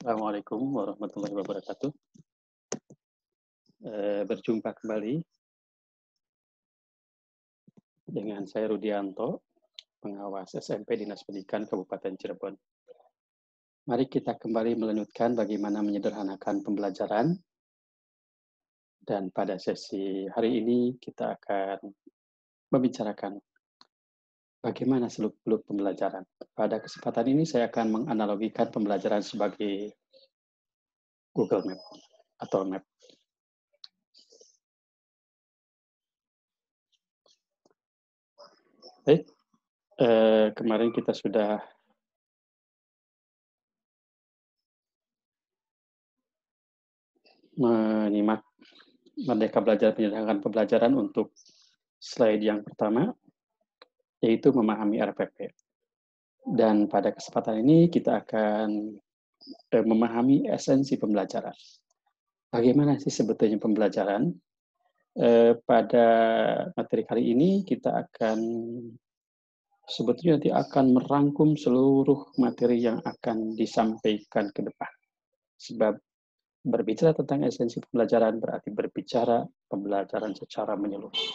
Assalamualaikum warahmatullahi wabarakatuh. Berjumpa kembali dengan saya Rudianto, pengawas SMP Dinas Pendidikan Kabupaten Cirebon. Mari kita kembali melanjutkan bagaimana menyederhanakan pembelajaran. Dan pada sesi hari ini kita akan membicarakan bagaimana seluk-beluk pembelajaran. Pada kesempatan ini saya akan menganalogikan pembelajaran sebagai Google Map atau Map. Baik, kemarin kita sudah menyimak Merdeka Belajar Menyederhanakan Pembelajaran untuk slide yang pertama, yaitu memahami RPP. Dan pada kesempatan ini kita akan memahami esensi pembelajaran. Bagaimana sih sebetulnya pembelajaran? Pada materi kali ini kita akan sebetulnya nanti akan merangkum seluruh materi yang akan disampaikan ke depan. Sebab berbicara tentang esensi pembelajaran berarti berbicara pembelajaran secara menyeluruh.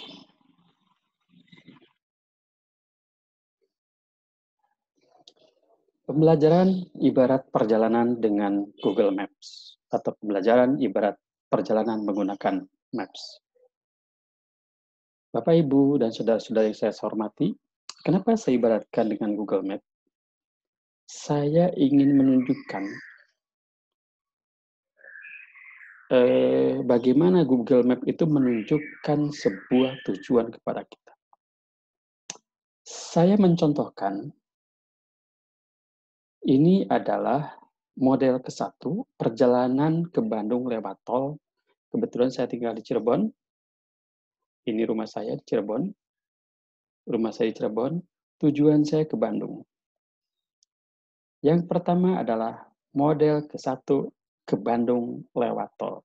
Pembelajaran ibarat perjalanan dengan Google Maps atau pembelajaran ibarat perjalanan menggunakan Maps. Bapak, Ibu, dan saudara-saudara yang saya hormati, kenapa saya ibaratkan dengan Google Map? Saya ingin menunjukkan bagaimana Google Map itu menunjukkan sebuah tujuan kepada kita. Saya mencontohkan, ini adalah model ke-1, perjalanan ke Bandung lewat tol. Kebetulan saya tinggal di Cirebon. Ini rumah saya di Cirebon. Rumah saya di Cirebon. Tujuan saya ke Bandung. Yang pertama adalah model ke-1 ke Bandung lewat tol.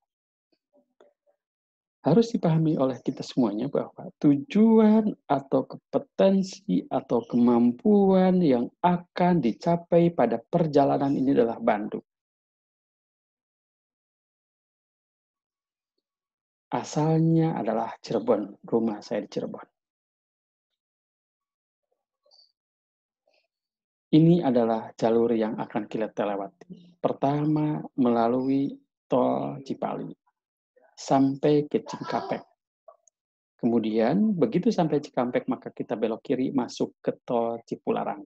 Harus dipahami oleh kita semuanya bahwa tujuan atau kompetensi atau kemampuan yang akan dicapai pada perjalanan ini adalah Bandung. Asalnya adalah Cirebon, rumah saya di Cirebon. Ini adalah jalur yang akan kita lewati. Pertama, melalui tol Cipali sampai ke Cikampek. Kemudian, begitu sampai Cikampek, maka kita belok kiri masuk ke tol Cipularang.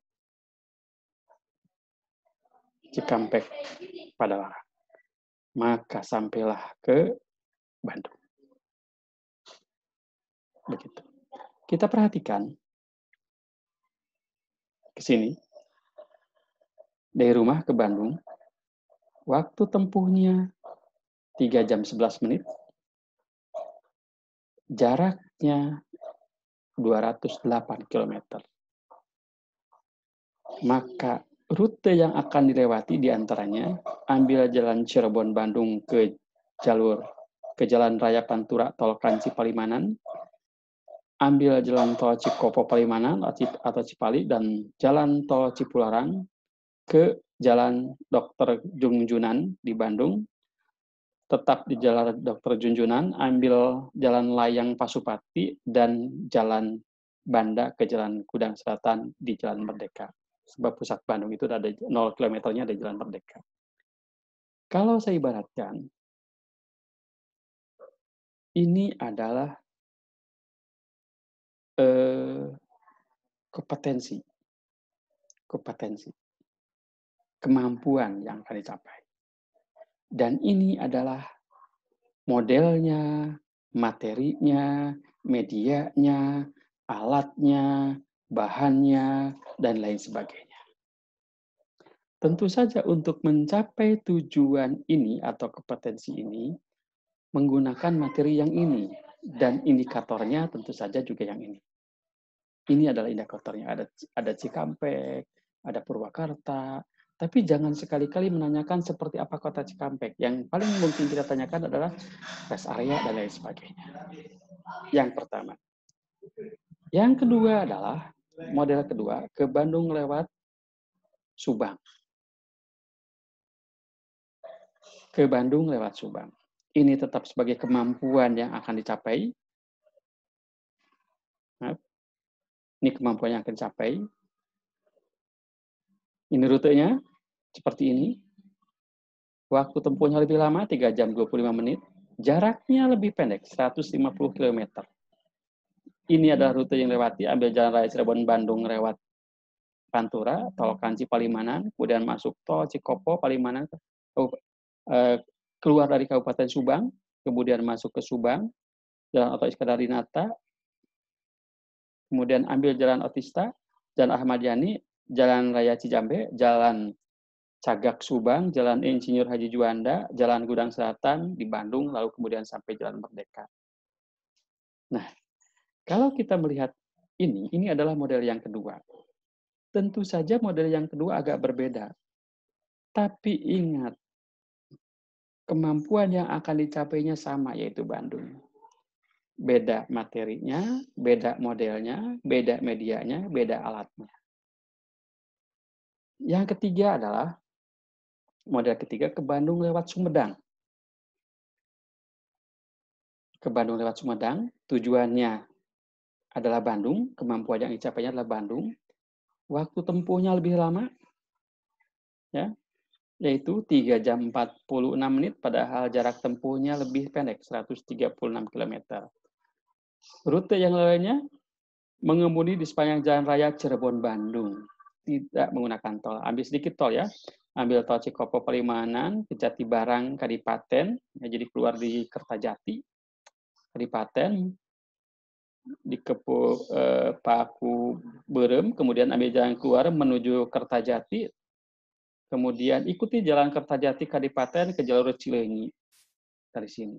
Cikampek, Padalarang. Maka sampailah ke Bandung. Begitu. Kita perhatikan ke sini. Dari rumah ke Bandung, waktu tempuhnya 3 jam 11 menit. Jaraknya 208 km. Maka rute yang akan dilewati diantaranya ambil jalan Cirebon-Bandung ke Jalan Raya Pantura Tol Kanci Palimanan, ambil jalan tol Cikopo Palimanan atau Cipali, dan jalan tol Cipularang ke Jalan Dr. Junjunan di Bandung, tetap di Jalan Dr. Junjunan, ambil Jalan Layang Pasupati, dan Jalan Banda ke Jalan Kudang Selatan di Jalan Merdeka. Sebab pusat Bandung itu ada 0 kilometernya ada Jalan Merdeka. Kalau saya ibaratkan, ini adalah kompetensi, kemampuan yang akan dicapai. Dan ini adalah modelnya, materinya, medianya, alatnya, bahannya, dan lain sebagainya. Tentu saja untuk mencapai tujuan ini atau kompetensi ini, menggunakan materi yang ini. Dan indikatornya tentu saja juga yang ini. Ini adalah indikatornya. Ada Cikampek, ada Purwakarta, tapi jangan sekali-kali menanyakan seperti apa kota Cikampek. Yang paling mungkin kita tanyakan adalah rest area dan lain sebagainya. Yang pertama. Yang kedua adalah, model kedua, ke Bandung lewat Subang. ke Bandung lewat Subang. Ini tetap sebagai kemampuan yang akan dicapai. Ini kemampuan yang akan dicapai. Ini rutenya seperti ini. Waktu tempuhnya lebih lama, 3 jam 25 menit. Jaraknya lebih pendek, 150 km. Ini adalah rute yang lewati, ambil Jalan Raya Cirebon Bandung lewat Pantura, Tol Kanci Palimanan, kemudian masuk Tol Cikopo Palimanan, keluar dari Kabupaten Subang, kemudian masuk ke Subang, Jalan Oto Iskandar-Dinata, kemudian ambil Jalan Otista, Jalan Ahmad Yani, Jalan Raya Cijambe, Jalan Cagak Subang, Jalan Insinyur Haji Juanda, Jalan Gudang Selatan di Bandung, lalu kemudian sampai Jalan Merdeka. Nah, kalau kita melihat ini adalah model yang kedua. Tentu saja model yang kedua agak berbeda. Tapi ingat, kemampuan yang akan dicapainya sama, yaitu Bandung. Beda materinya, beda modelnya, beda medianya, beda alatnya. Yang ketiga adalah, model ketiga, ke Bandung lewat Sumedang. Ke Bandung lewat Sumedang, tujuannya adalah Bandung, kemampuan yang dicapainya adalah Bandung. Waktu tempuhnya lebih lama, ya, yaitu 3 jam 46 menit, padahal jarak tempuhnya lebih pendek, 136 km. Rute yang lainnya, mengemudi di sepanjang Jalan Raya Cirebon-Bandung. Tidak menggunakan tol. Ambil sedikit tol ya. Ambil tol Cikopo Palimanan, ke Jatibarang, Kadipaten, ya, jadi keluar di Kertajati, Kadipaten, di Paku Berem, kemudian ambil jalan keluar menuju Kertajati, kemudian ikuti jalan Kertajati Kadipaten ke jalur Cileunyi dari sini.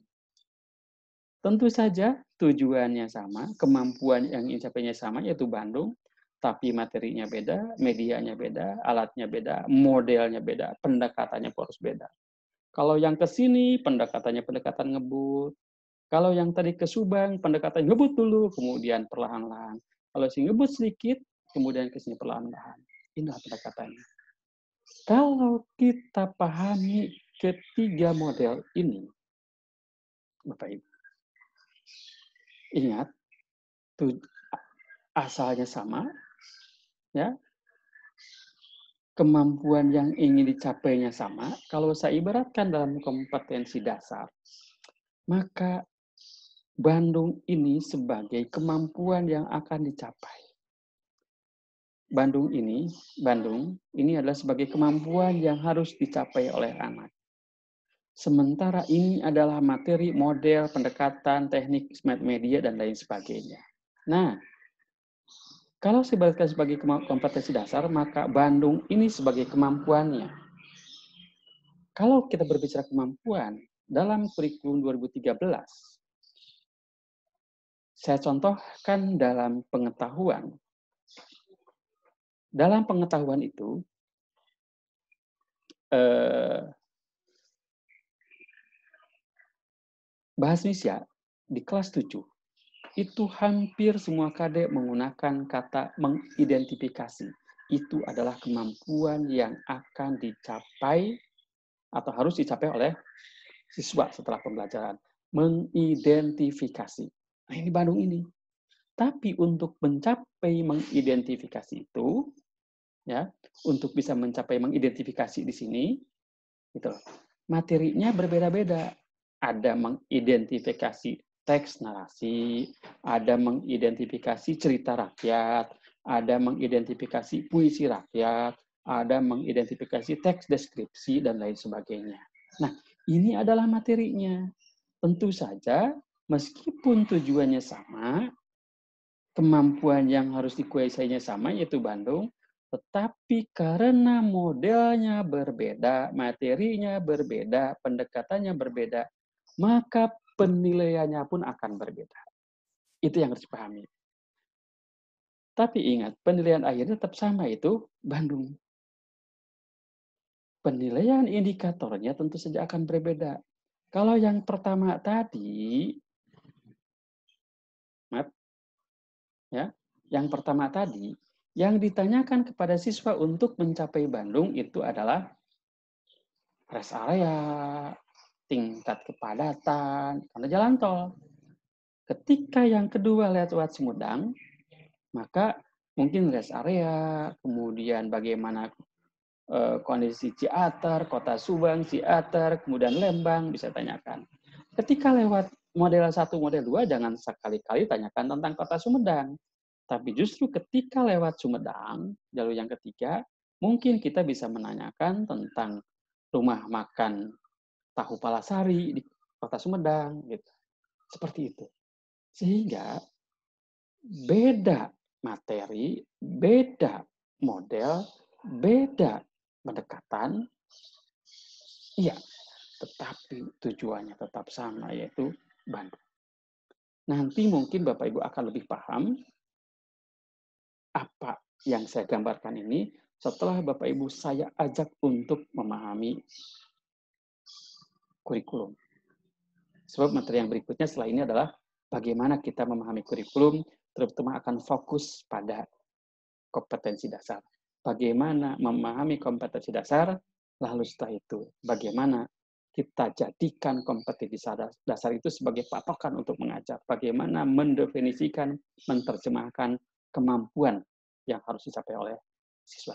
Tentu saja tujuannya sama, kemampuan yang dicapainya sama, yaitu Bandung, tapi materinya beda, medianya beda, alatnya beda, modelnya beda, pendekatannya harus beda. Kalau yang ke sini pendekatannya pendekatan ngebut. Kalau yang tadi ke Subang pendekatan ngebut dulu, kemudian perlahan-lahan. Kalau si ngebut sedikit, kemudian ke sini perlahan-lahan. Inilah pendekatannya. Kalau kita pahami ketiga model ini, Bapak Ibu, ingat, asalnya sama, ya, kemampuan yang ingin dicapainya sama. Kalau saya ibaratkan dalam kompetensi dasar, maka Bandung ini sebagai kemampuan yang akan dicapai. Bandung ini adalah sebagai kemampuan yang harus dicapai oleh anak. Sementara ini adalah materi, model, pendekatan, teknik, smart media, dan lain sebagainya. Nah, kalau diibaratkan sebagai kompetensi dasar, maka Bandung ini sebagai kemampuannya. Kalau kita berbicara kemampuan, dalam kurikulum 2013, saya contohkan dalam pengetahuan. Dalam pengetahuan itu, bahasa Indonesia di kelas 7, itu hampir semua KD menggunakan kata mengidentifikasi. Itu adalah kemampuan yang akan dicapai atau harus dicapai oleh siswa setelah pembelajaran. Mengidentifikasi. Nah, ini Bandung ini. Tapi untuk mencapai mengidentifikasi itu, ya, untuk bisa mencapai mengidentifikasi di sini, gitu, materinya berbeda-beda. Ada mengidentifikasi teks narasi, ada mengidentifikasi cerita rakyat, ada mengidentifikasi puisi rakyat, ada mengidentifikasi teks deskripsi, dan lain sebagainya. Nah, ini adalah materinya. Tentu saja, meskipun tujuannya sama, kemampuan yang harus dikuasainya sama, yaitu Bandung, tetapi karena modelnya berbeda, materinya berbeda, pendekatannya berbeda, maka penilaiannya pun akan berbeda. Itu yang harus dipahami. Tapi ingat, penilaian akhirnya tetap sama, itu Bandung. Penilaian indikatornya tentu saja akan berbeda. Kalau yang pertama tadi, maaf, ya, yang pertama tadi, yang ditanyakan kepada siswa untuk mencapai Bandung itu adalah rest area, tingkat kepadatan, karena jalan tol. Ketika yang kedua lewat Sumedang, maka mungkin rest area, kemudian bagaimana kondisi Ciater, Kota Subang, Ciater, kemudian Lembang, bisa tanyakan. Ketika lewat model 1, model 2, jangan sekali-kali tanyakan tentang Kota Sumedang. Tapi justru ketika lewat Sumedang, jalur yang ketiga, mungkin kita bisa menanyakan tentang rumah makan tahu Palasari di Kota Sumedang, gitu. Seperti itu. Sehingga beda materi, beda model, beda pendekatan, iya, tetapi tujuannya tetap sama, yaitu Bandung. Nanti mungkin Bapak Ibu akan lebih paham apa yang saya gambarkan ini setelah Bapak Ibu saya ajak untuk memahami kurikulum. Sebab materi yang berikutnya setelah ini adalah bagaimana kita memahami kurikulum, terutama akan fokus pada kompetensi dasar. Bagaimana memahami kompetensi dasar, lalu setelah itu bagaimana kita jadikan kompetensi dasar itu sebagai patokan untuk mengajar. Bagaimana mendefinisikan, menerjemahkan kemampuan yang harus dicapai oleh siswa.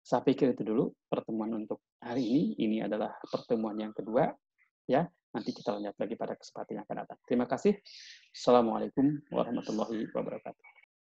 Saya pikir itu dulu pertemuan untuk hari ini. Ini adalah pertemuan yang kedua. Ya, nanti kita lanjut lagi pada kesempatan yang akan datang. Terima kasih. Assalamualaikum warahmatullahi wabarakatuh.